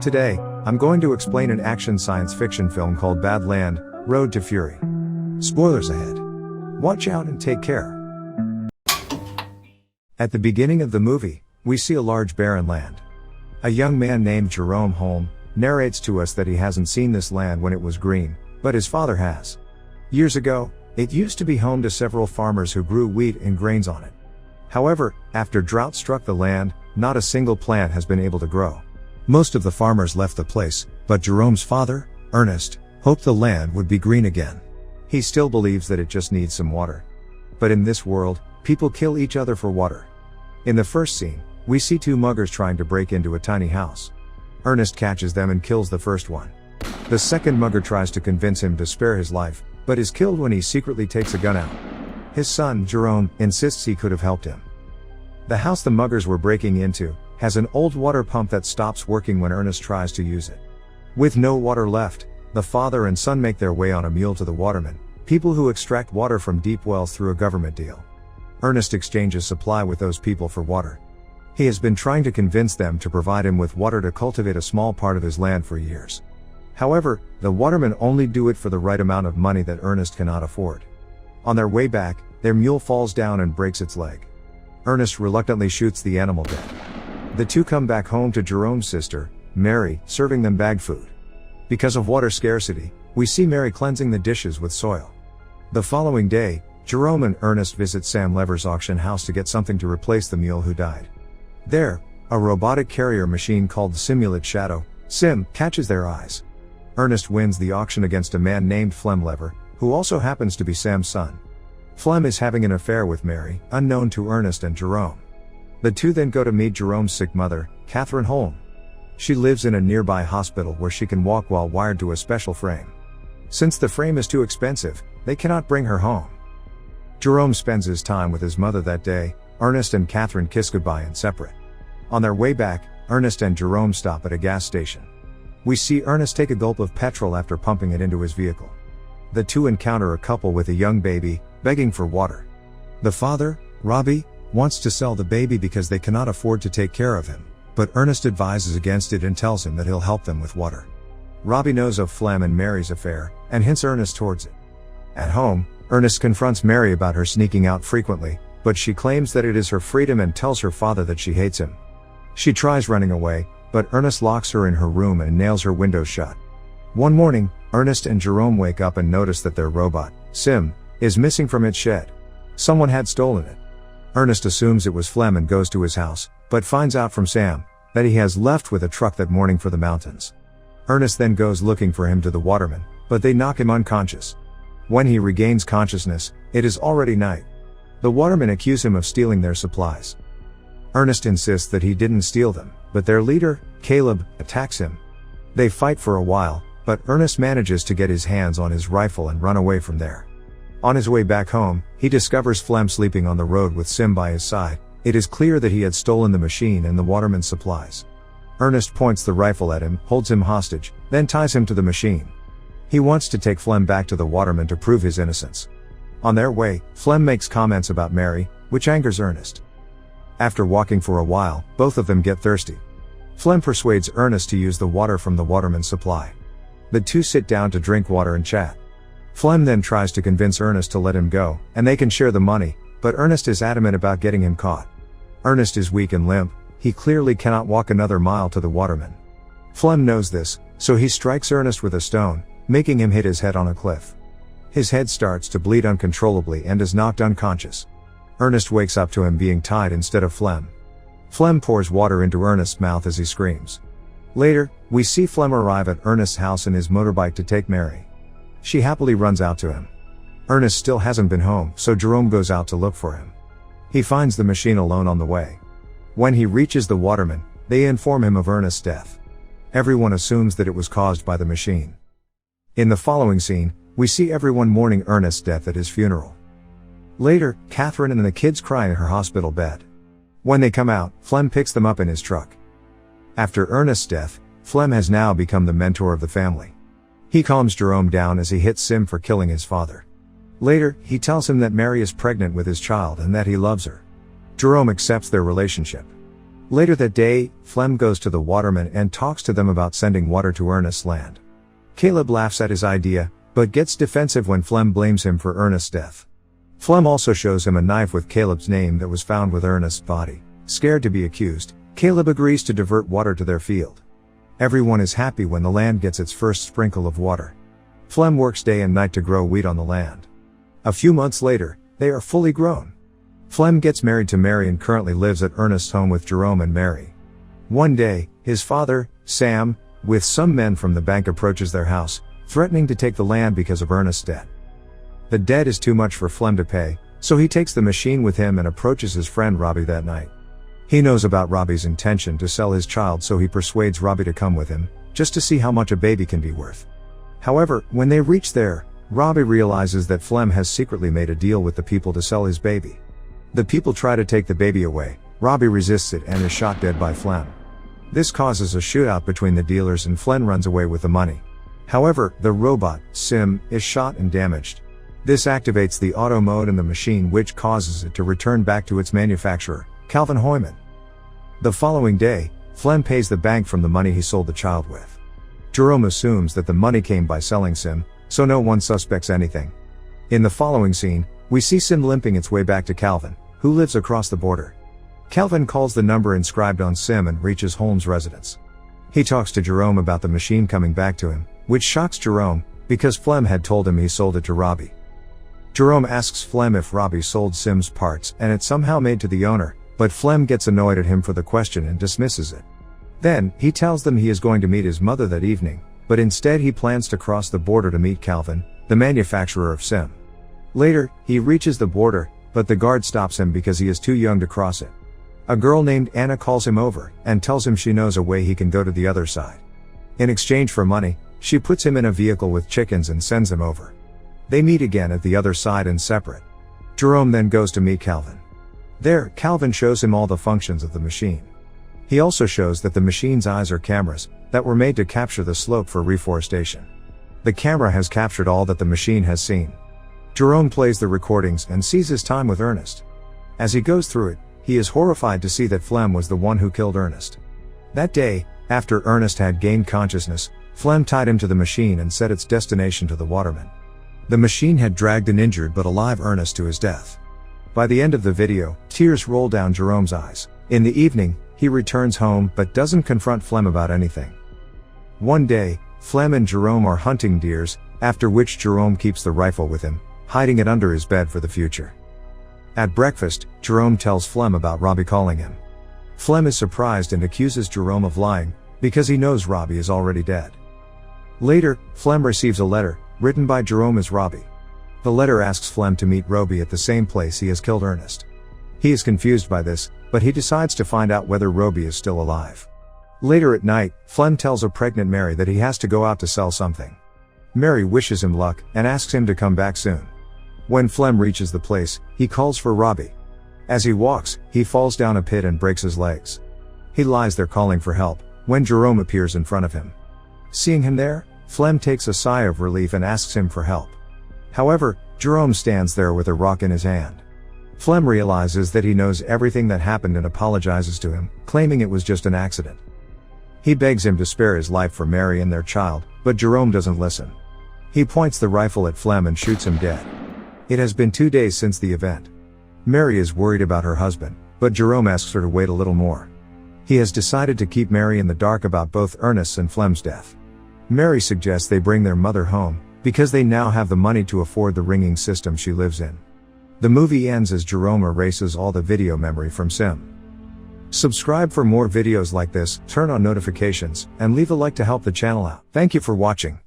Today, I'm going to explain an action science fiction film called Badland: Road to Fury. Spoilers ahead. Watch out and take care. At the beginning of the movie, we see a large barren land. A young man named Jerome Holm narrates to us that he hasn't seen this land when it was green, but his father has. Years ago, it used to be home to several farmers who grew wheat and grains on it. However, after drought struck the land, not a single plant has been able to grow. Most of the farmers left the place, but Jerome's father, Ernest, hoped the land would be green again. He still believes that it just needs some water. But in this world, people kill each other for water. In the first scene, we see two muggers trying to break into a tiny house. Ernest catches them and kills the first one. The second mugger tries to convince him to spare his life, but is killed when he secretly takes a gun out. His son, Jerome, insists he could have helped him. The house the muggers were breaking into has an old water pump that stops working when Ernest tries to use it. With no water left, the father and son make their way on a mule to the watermen, people who extract water from deep wells through a government deal. Ernest exchanges supply with those people for water. He has been trying to convince them to provide him with water to cultivate a small part of his land for years. However, the watermen only do it for the right amount of money that Ernest cannot afford. On their way back, their mule falls down and breaks its leg. Ernest reluctantly shoots the animal dead. The two come back home to Jerome's sister, Mary, serving them bagged food. Because of water scarcity, we see Mary cleansing the dishes with soil. The following day, Jerome and Ernest visit Sam Lever's auction house to get something to replace the mule who died. There, a robotic carrier machine called the Simulate Shadow, Sim, catches their eyes. Ernest wins the auction against a man named Flem Lever, who also happens to be Sam's son. Flem is having an affair with Mary, unknown to Ernest and Jerome. The two then go to meet Jerome's sick mother, Catherine Holm. She lives in a nearby hospital where she can walk while wired to a special frame. Since the frame is too expensive, they cannot bring her home. Jerome spends his time with his mother that day. Ernest and Catherine kiss goodbye and separate. On their way back, Ernest and Jerome stop at a gas station. We see Ernest take a gulp of petrol after pumping it into his vehicle. The two encounter a couple with a young baby, begging for water. The father, Robbie, wants to sell the baby because they cannot afford to take care of him, but Ernest advises against it and tells him that he'll help them with water. Robbie knows of Flem and Mary's affair, and hints Ernest towards it. At home, Ernest confronts Mary about her sneaking out frequently, but she claims that it is her freedom and tells her father that she hates him. She tries running away, but Ernest locks her in her room and nails her windows shut. One morning, Ernest and Jerome wake up and notice that their robot, Sim, is missing from its shed. Someone had stolen it. Ernest assumes it was Flem and goes to his house, but finds out from Sam that he has left with a truck that morning for the mountains. Ernest then goes looking for him to the watermen, but they knock him unconscious. When he regains consciousness, it is already night. The watermen accuse him of stealing their supplies. Ernest insists that he didn't steal them, but their leader, Caleb, attacks him. They fight for a while, but Ernest manages to get his hands on his rifle and run away from there. On his way back home, he discovers Flem sleeping on the road with Sim by his side. It is clear that he had stolen the machine and the waterman's supplies. Ernest points the rifle at him, holds him hostage, then ties him to the machine. He wants to take Flem back to the waterman to prove his innocence. On their way, Flem makes comments about Mary, which angers Ernest. After walking for a while, both of them get thirsty. Flem persuades Ernest to use the water from the waterman's supply. The two sit down to drink water and chat. Flem then tries to convince Ernest to let him go, and they can share the money, but Ernest is adamant about getting him caught. Ernest is weak and limp. He clearly cannot walk another mile to the waterman. Flem knows this, so he strikes Ernest with a stone, making him hit his head on a cliff. His head starts to bleed uncontrollably and is knocked unconscious. Ernest wakes up to him being tied instead of Flem. Flem pours water into Ernest's mouth as he screams. Later, we see Flem arrive at Ernest's house in his motorbike to take Mary. She happily runs out to him. Ernest still hasn't been home, so Jerome goes out to look for him. He finds the machine alone on the way. When he reaches the watermen, they inform him of Ernest's death. Everyone assumes that it was caused by the machine. In the following scene, we see everyone mourning Ernest's death at his funeral. Later, Catherine and the kids cry in her hospital bed. When they come out, Flem picks them up in his truck. After Ernest's death, Flem has now become the mentor of the family. He calms Jerome down as he hits Sim for killing his father. Later, he tells him that Mary is pregnant with his child and that he loves her. Jerome accepts their relationship. Later that day, Flem goes to the watermen and talks to them about sending water to Ernest's land. Caleb laughs at his idea, but gets defensive when Flem blames him for Ernest's death. Flem also shows him a knife with Caleb's name that was found with Ernest's body. Scared to be accused, Caleb agrees to divert water to their field. Everyone is happy when the land gets its first sprinkle of water. Flem works day and night to grow wheat on the land. A few months later, they are fully grown. Flem gets married to Mary and currently lives at Ernest's home with Jerome and Mary. One day, his father, Sam, with some men from the bank approaches their house, threatening to take the land because of Ernest's debt. The debt is too much for Flem to pay, so he takes the machine with him and approaches his friend Robbie that night. He knows about Robbie's intention to sell his child, so he persuades Robbie to come with him, just to see how much a baby can be worth. However, when they reach there, Robbie realizes that Flem has secretly made a deal with the people to sell his baby. The people try to take the baby away, Robbie resists it and is shot dead by Flem. This causes a shootout between the dealers and Flem runs away with the money. However, the robot, Sim, is shot and damaged. This activates the auto mode in the machine, which causes it to return back to its manufacturer, Calvin Hoyman. The following day, Flem pays the bank from the money he sold the child with. Jerome assumes that the money came by selling Sim, so no one suspects anything. In the following scene, we see Sim limping its way back to Calvin, who lives across the border. Calvin calls the number inscribed on Sim and reaches Holmes' residence. He talks to Jerome about the machine coming back to him, which shocks Jerome, because Flem had told him he sold it to Robbie. Jerome asks Flem if Robbie sold Sim's parts and it somehow made to the owner, but Flem gets annoyed at him for the question and dismisses it. Then, he tells them he is going to meet his mother that evening, but instead he plans to cross the border to meet Calvin, the manufacturer of Sim. Later, he reaches the border, but the guard stops him because he is too young to cross it. A girl named Anna calls him over, and tells him she knows a way he can go to the other side. In exchange for money, she puts him in a vehicle with chickens and sends him over. They meet again at the other side and separate. Jerome then goes to meet Calvin. There, Calvin shows him all the functions of the machine. He also shows that the machine's eyes are cameras, that were made to capture the slope for reforestation. The camera has captured all that the machine has seen. Jerome plays the recordings and sees his time with Ernest. As he goes through it, he is horrified to see that Flem was the one who killed Ernest. That day, after Ernest had gained consciousness, Flem tied him to the machine and set its destination to the waterman. The machine had dragged an injured but alive Ernest to his death. By the end of the video, tears roll down Jerome's eyes. In the evening, he returns home but doesn't confront Flem about anything. One day, Flem and Jerome are hunting deers, after which Jerome keeps the rifle with him, hiding it under his bed for the future. At breakfast, Jerome tells Flem about Robbie calling him. Flem is surprised and accuses Jerome of lying, because he knows Robbie is already dead. Later, Flem receives a letter, written by Jerome as Robbie. The letter asks Flem to meet Robbie at the same place he has killed Ernest. He is confused by this, but he decides to find out whether Robbie is still alive. Later at night, Flem tells a pregnant Mary that he has to go out to sell something. Mary wishes him luck, and asks him to come back soon. When Flem reaches the place, he calls for Robbie. As he walks, he falls down a pit and breaks his legs. He lies there calling for help, when Jerome appears in front of him. Seeing him there, Flem takes a sigh of relief and asks him for help. However, Jerome stands there with a rock in his hand. Flem realizes that he knows everything that happened and apologizes to him, claiming it was just an accident. He begs him to spare his life for Mary and their child, but Jerome doesn't listen. He points the rifle at Flem and shoots him dead. It has been 2 days since the event. Mary is worried about her husband, but Jerome asks her to wait a little more. He has decided to keep Mary in the dark about both Ernest's and Flem's death. Mary suggests they bring their mother home, because they now have the money to afford the ringing system she lives in. The movie ends as Jerome erases all the video memory from Sim. Subscribe for more videos like this, turn on notifications, and leave a like to help the channel out. Thank you for watching.